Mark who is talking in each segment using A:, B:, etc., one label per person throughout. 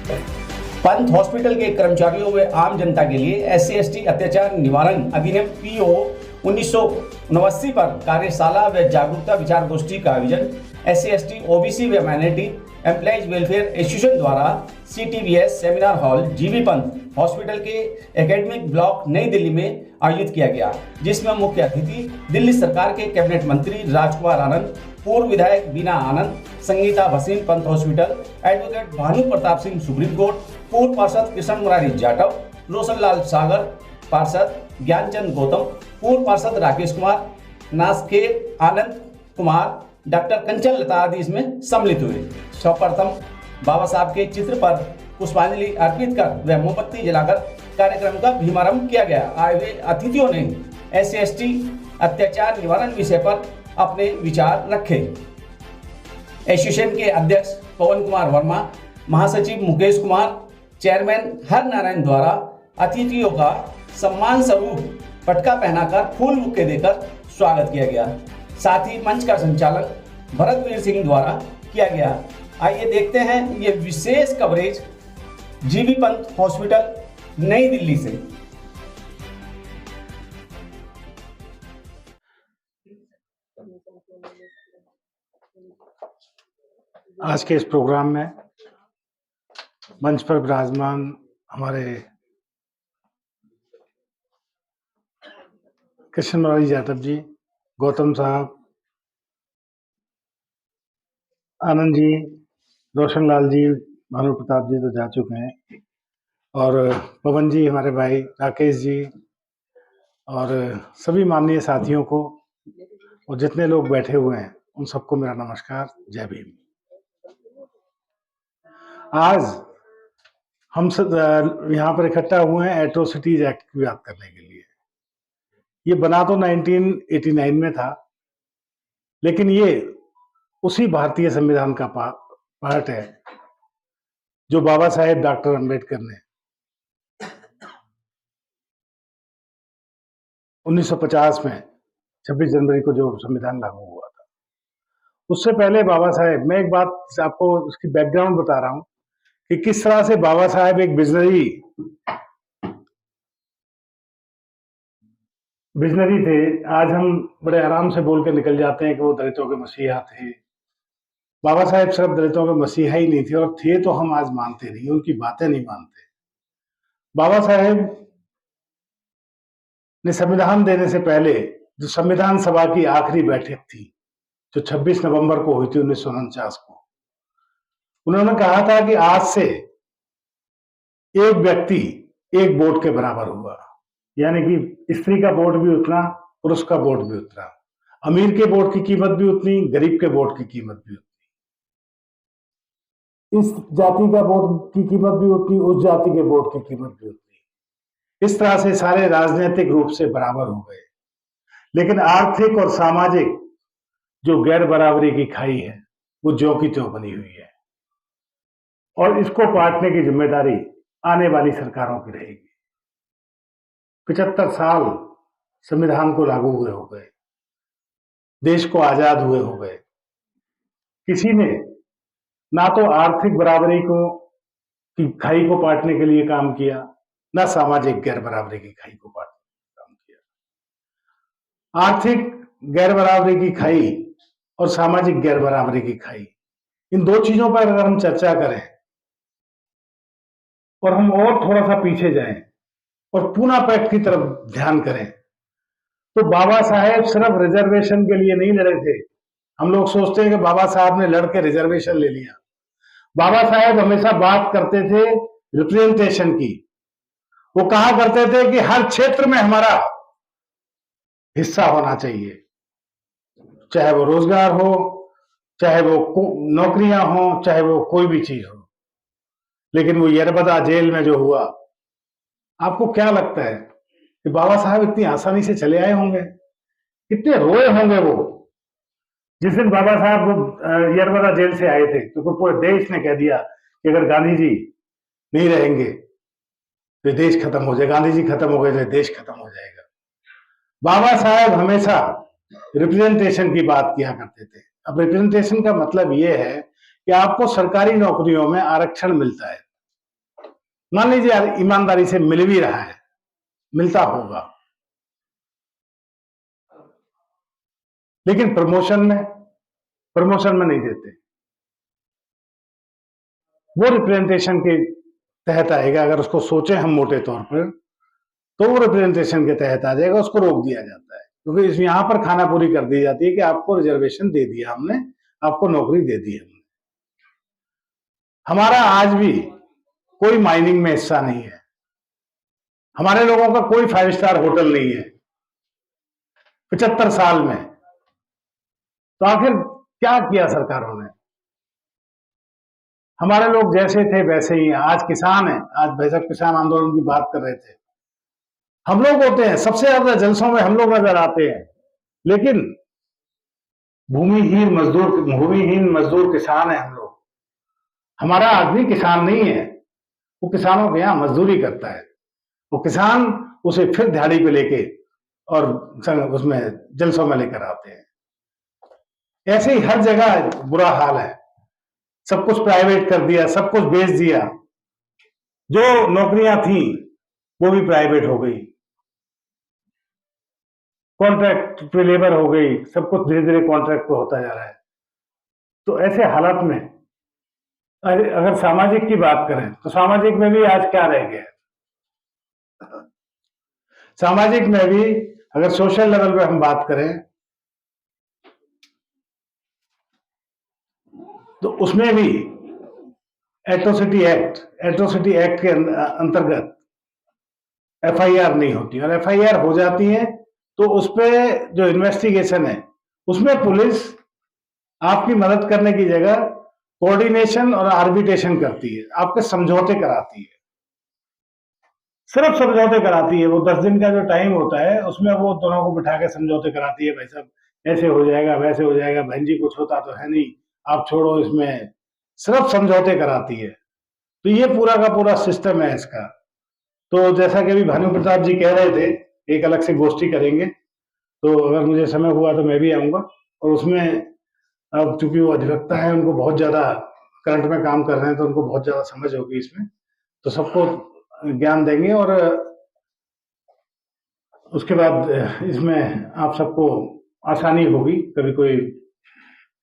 A: Pant hospital के कर्मचारियों व आम जनता के लिए SC/ST अत्याचार निवारण अधिनियम PO 1989 पर कार्यशाला व जागरूकता विचार गोष्ठी का आयोजन SC/ST OBC व माइनॉरिटी एम्प्लॉइज वेलफेयर एसोसिएशन द्वारा CTVS seminar hall GV Pant hospital के एकेडमिक ब्लॉक नई दिल्ली में आयोजित किया गया, जिसमें मुख्य अतिथि दिल्ली सरकार के कैबिनेट मंत्री राजकुमार आनंद, पूर्व विधायक Beena Anand, Sangeeta Bhasin Pant hospital, advocate Bhanu Pratap Singh supreme court, पूर्व पार्षद कृष्ण मुरारी जाटव, रोशन लाल सागर पार्षद, ज्ञानचंद गौतम, पूर्व पार्षद राकेश कुमार, नासखेर आनंद कुमार, डॉक्टर कंचन लता आदि इसमें सम्मिलित हुए। सर्वप्रथम बाबा साहब के चित्र पर पुष्पांजलि अर्पित कर व मोमबत्ती जलाकर कार्यक्रम का शुभारंभ किया गया। आए हुए अतिथियों ने SC/ST अत्याचार निवारण विषय पर अपने विचार रखे। एसोसिएशन के अध्यक्ष पवन कुमार वर्मा, महासचिव मुकेश कुमार, चेयरमैन हर नारायण द्वारा अतिथियों का सम्मान स्वरूप पटका पहनाकर फूल बुके देकर स्वागत किया गया। साथ ही मंच का संचालन भरतवीर सिंह द्वारा किया गया। आइए देखते हैं ये विशेष कवरेज GV पंत हॉस्पिटल नई दिल्ली से।
B: आज के इस प्रोग्राम में मंच पर विराजमान हमारे कृष्ण मुरारी जाटव जी, गौतम साहब, आनंद जी, रोशन लाल जी, भानु प्रताप जी तो जा चुके हैं, और पवन जी, हमारे भाई राकेश जी, और सभी माननीय साथियों को और जितने लोग बैठे हुए हैं उन सबको मेरा नमस्कार, जय भीम। आज हम सब यहाँ पर इकट्ठा हुए हैं एट्रोसिटीज एक्ट की बात करने के लिए। ये बना तो 1989 में था, लेकिन ये उसी भारतीय संविधान का पार्ट है जो बाबा साहेब डॉक्टर अंबेडकर ने 1950 में 26 जनवरी को जो संविधान लागू हुआ था, उससे पहले बाबा साहेब, मैं एक बात आपको उसकी बैकग्राउंड बता रहा हूं कि किस तरह से बाबा साहेब एक विजनरी थे। आज हम बड़े आराम से बोल के निकल जाते हैं कि वो दलितों के मसीहा थे। बाबा साहेब सिर्फ दलितों के मसीहा ही नहीं थे, और थे तो हम आज मानते नहीं, उनकी बातें नहीं मानते। बाबा साहेब ने संविधान देने से पहले जो संविधान सभा की आखिरी बैठक थी, जो 26 नवंबर को हुई थी 1949 को, उन्होंने कहा था कि आज से एक व्यक्ति एक वोट के बराबर हुआ, यानी कि स्त्री का वोट भी उतना, पुरुष का वोट भी उतना, अमीर के वोट की कीमत भी उतनी, गरीब के वोट की कीमत भी उतनी, इस जाति का वोट की कीमत भी उतनी, उस जाति के वोट की कीमत भी उतनी। इस तरह से सारे राजनीतिक रूप से बराबर हो गए। लेकिन आर्थिक और सामाजिक जो गैर बराबरी की खाई है वो ज्यों की त्यों बनी हुई है, और इसको पाटने की जिम्मेदारी आने वाली सरकारों की रहेगी। 75 साल संविधान को लागू हुए हो गए, देश को आजाद हुए हो गए, किसी ने ना तो आर्थिक बराबरी को की खाई को पाटने के लिए काम किया, ना सामाजिक गैर बराबरी की खाई को पाटने के लिए काम किया। आर्थिक गैर बराबरी की खाई और सामाजिक गैर बराबरी की खाई, इन दो चीजों पर अगर हम चर्चा करें और हम और थोड़ा सा पीछे जाएं और पूना पैक्ट की तरफ ध्यान करें, तो बाबा साहेब सिर्फ रिजर्वेशन के लिए नहीं लड़े थे। हम लोग सोचते हैं कि बाबा साहब ने लड़के रिजर्वेशन ले लिया। बाबा साहेब हमेशा बात करते थे रिप्रेजेंटेशन की। वो कहा करते थे कि हर क्षेत्र में हमारा हिस्सा होना चाहिए, चाहे वो रोजगार हो, चाहे वो नौकरियां हो, चाहे वो कोई भी चीज हो। लेकिन वो यरबदा जेल में जो हुआ, आपको क्या लगता है कि बाबा साहब इतनी आसानी से चले आए होंगे? कितने रोए होंगे वो जिस दिन बाबा साहब यरबदा जेल से आए थे, क्योंकि तो पूरे देश ने कह दिया कि अगर गांधी जी नहीं रहेंगे तो देश खत्म हो जाएगा, गांधी जी खत्म हो गए तो देश खत्म हो जाएगा। बाबा साहब हमेशा रिप्रेजेंटेशन की बात किया करते थे। अब रिप्रेजेंटेशन का मतलब यह है कि आपको सरकारी नौकरियों में आरक्षण मिलता है, मान लीजिए यार ईमानदारी से मिल भी रहा है, मिलता होगा, लेकिन प्रमोशन में नहीं देते। वो रिप्रेजेंटेशन के तहत आएगा, अगर उसको सोचे हम मोटे तौर पर, तो वो रिप्रेजेंटेशन के तहत आ जाएगा, उसको रोक दिया जाता है, क्योंकि यहां पर खाना पूरी कर दी जाती है कि आपको रिजर्वेशन दे दिया हमने, आपको नौकरी दे दी हमने। हमारा आज भी कोई माइनिंग में हिस्सा नहीं है, हमारे लोगों का कोई 5 स्टार होटल नहीं है 75 साल में। तो आखिर क्या किया सरकारों ने? हमारे लोग जैसे थे वैसे ही हैं। आज किसान है, आज बेशक किसान आंदोलन की बात कर रहे थे, हम लोग होते हैं सबसे ज्यादा जलसों में, हम लोग नजर आते हैं, लेकिन भूमिहीन मजदूर किसान है हम लोग। हमारा आदमी किसान नहीं है, वो किसानों के यहां मजदूरी करता है, वो किसान उसे फिर दिहाड़ी पे लेके और उसमें जलसों में लेकर आते हैं। ऐसे ही हर जगह बुरा हाल है, सब कुछ प्राइवेट कर दिया, सब कुछ बेच दिया, जो नौकरियां थी वो भी प्राइवेट हो गई, कॉन्ट्रैक्ट पे लेबर हो गई, सब कुछ धीरे धीरे कॉन्ट्रैक्ट पे होता जा रहा है। तो ऐसे हालात में अगर सामाजिक की बात करें तो सामाजिक में भी आज क्या रह गया? सामाजिक में भी अगर सोशल लेवल पे हम बात करें तो उसमें भी एट्रोसिटी एक्ट के अंतर्गत एफआईआर नहीं होती, और एफआईआर हो जाती है तो उस पर जो इन्वेस्टिगेशन है उसमें पुलिस आपकी मदद करने की जगह कोऑर्डिनेशन और आर्बिट्रेशन करती है, आपके समझौते कराती है, सिर्फ समझौते कराती है। वो 10 दिन का जो टाइम होता है उसमें वो दोनों को बिठा के समझौते कराती है, भाई साहब ऐसे हो जाएगा, वैसे हो जाएगा, बहन जी कुछ होता तो है नहीं, आप छोड़ो, इसमें सिर्फ समझौते कराती है। तो ये पूरा का पूरा सिस्टम है इसका। तो जैसा कि अभी भानु प्रताप जी कह रहे थे, एक अलग से गोष्ठी करेंगे, तो अगर मुझे समय हुआ तो मैं भी आऊंगा, और उसमें अब चूंकि वो अधिवक्ता है, उनको बहुत ज्यादा करंट में काम कर रहे हैं, तो उनको बहुत ज्यादा समझ होगी इसमें, तो सबको ज्ञान देंगे, और उसके बाद इसमें आप सबको आसानी होगी कभी कोई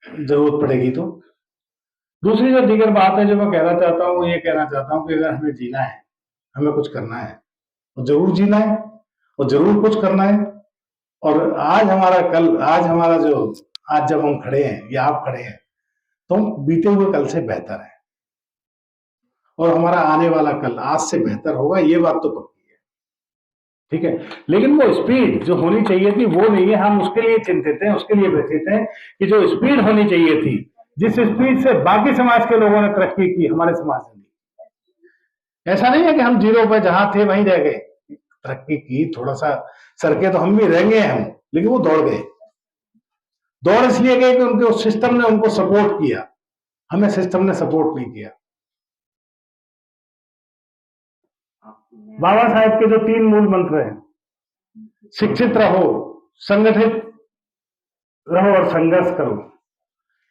B: जरूरत पड़ेगी तो। दूसरी जो दीगर बात है जो मैं कहना चाहता हूँ, वो ये कहना चाहता हूँ कि अगर हमें जीना है, हमें कुछ करना है, तो जरूर जीना है और जरूर कुछ करना है। और आज हमारा जो आज जब हम खड़े हैं या आप खड़े हैं, तो हम बीते हुए कल से बेहतर है, और हमारा आने वाला कल आज से बेहतर होगा, ये बात तो पक्की है, ठीक है। लेकिन वो स्पीड जो होनी चाहिए थी वो नहीं है। हम उसके लिए चिंतित हैं, उसके लिए व्यथित हैं कि जो स्पीड होनी चाहिए थी, जिस स्पीड से बाकी समाज के लोगों ने तरक्की की, हमारे समाज ने नहीं। ऐसा नहीं है कि हम जीरो पे जहां थे वहीं रह गए, तरक्की की, थोड़ा सा सरके तो हम भी रह गए हम, लेकिन वो दौड़ गए। दौड़ इसलिए गए कि उनके उस सिस्टम ने उनको सपोर्ट किया, हमें सिस्टम ने सपोर्ट नहीं किया। बाबा साहेब के जो 3 मूल मंत्र हैं, शिक्षित रहो, संगठित रहो और संघर्ष करो,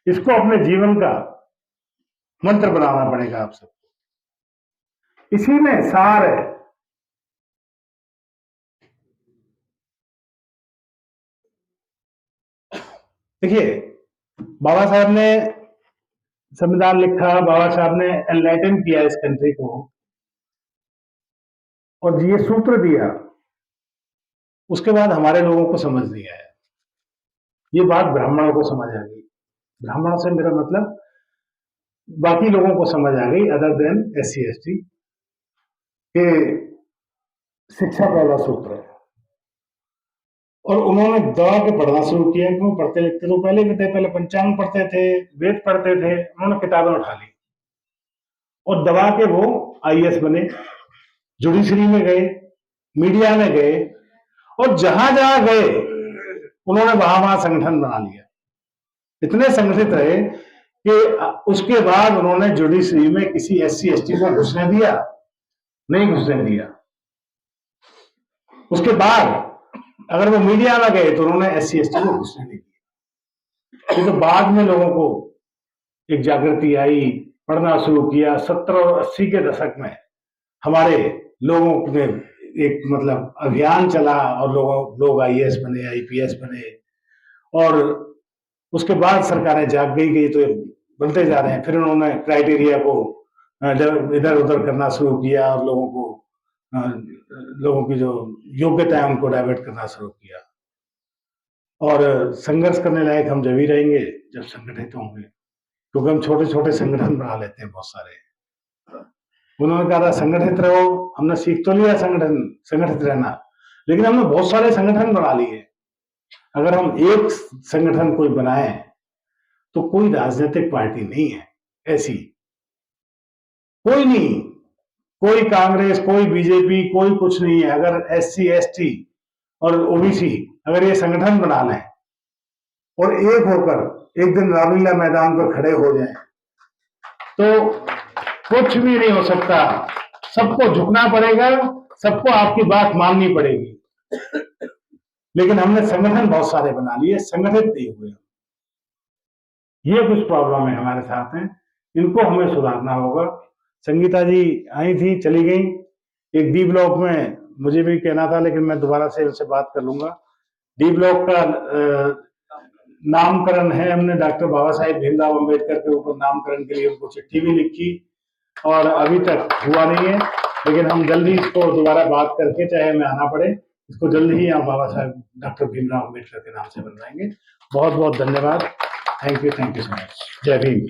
B: इसको अपने जीवन का मंत्र बनाना पड़ेगा आप सबको। इसी में सार है। देखिए, बाबा साहब ने संविधान लिखा, बाबा साहब ने एनलाइटन किया इस कंट्री को, और ये सूत्र दिया, उसके बाद हमारे लोगों को समझ नहीं आया। ये बात ब्राह्मणों को समझ आ गई। ब्राह्मणों से मेरा मतलब बाकी लोगों को समझ आ गई, अदर देन SC ST, के शिक्षा पहला सूत्र है। और उन्होंने दबा के पढ़ना शुरू किया। क्यों पढ़ते लिखते तो पहले भी थे, पहले पंचांग पढ़ते थे, वेद पढ़ते थे, उन्होंने किताबें उठा ली और दबा के वो IAS बने, जुडिशरी में गए, मीडिया में गए, और जहां जहां गए उन्होंने वहां वहां संगठन बना लिया। इतने संगठित रहे कि उसके बाद उन्होंने जुडिशरी में किसी SC ST को घुसने दिया? नहीं घुसने दिया। उसके बाद अगर वो मीडिया में गए तो उन्होंने SC ST को घुसने नहीं दिया। ये तो बाद में लोगों को एक जागृति आई, पढ़ना शुरू किया। 70 और 80 के दशक में हमारे लोगों में एक मतलब अभियान चला और लोग आईएएस बने, आईपीएस बने, और उसके बाद सरकारें जाग गई तो बनते जा रहे हैं। फिर उन्होंने क्राइटेरिया को इधर उधर करना शुरू किया और लोगों की जो योग्यता है उनको डाइवर्ट करना शुरू किया। और संघर्ष करने लायक हम जब ही रहेंगे जब संगठित होंगे, क्योंकि हम छोटे छोटे संगठन बना लेते हैं बहुत सारे। उन्होंने कहा था संगठित रहो, हमने सीख तो लिया संगठित रहना, लेकिन हमने बहुत सारे संगठन बना लिए। अगर हम एक संगठन कोई बनाए तो कोई राजनीतिक पार्टी नहीं है ऐसी, कोई नहीं, कोई कांग्रेस, कोई बीजेपी, कोई कुछ नहीं है। अगर एससी एसटी और ओबीसी अगर ये संगठन बना लें और एक होकर एक दिन रामलीला मैदान पर खड़े हो जाएं तो कुछ भी नहीं हो सकता। सबको झुकना पड़ेगा, सबको आपकी बात माननी पड़ेगी। लेकिन हमने संगठन बहुत सारे बना लिए, संगठित नहीं हुए। ये कुछ प्रॉब्लम है हमारे साथ हैं, इनको हमें सुधारना होगा। संगीता जी आई थी, चली गई। एक डी ब्लॉक में मुझे भी कहना था, लेकिन मैं दोबारा से उनसे बात कर लूंगा। डी ब्लॉक का नामकरण है, हमने डॉक्टर बाबा साहेब भीमराव अम्बेडकर के ऊपर नामकरण के लिए उनको चिट्ठी भी लिखी और अभी तक हुआ नहीं है। लेकिन हम जल्दी इसको दोबारा बात करके, चाहे हमें आना पड़े, इसको जल्दी ही हम बाबा साहेब डॉक्टर भीमराव अम्बेडकर के नाम से बनवाएंगे। बहुत बहुत धन्यवाद। Thank you so much. जय भीम।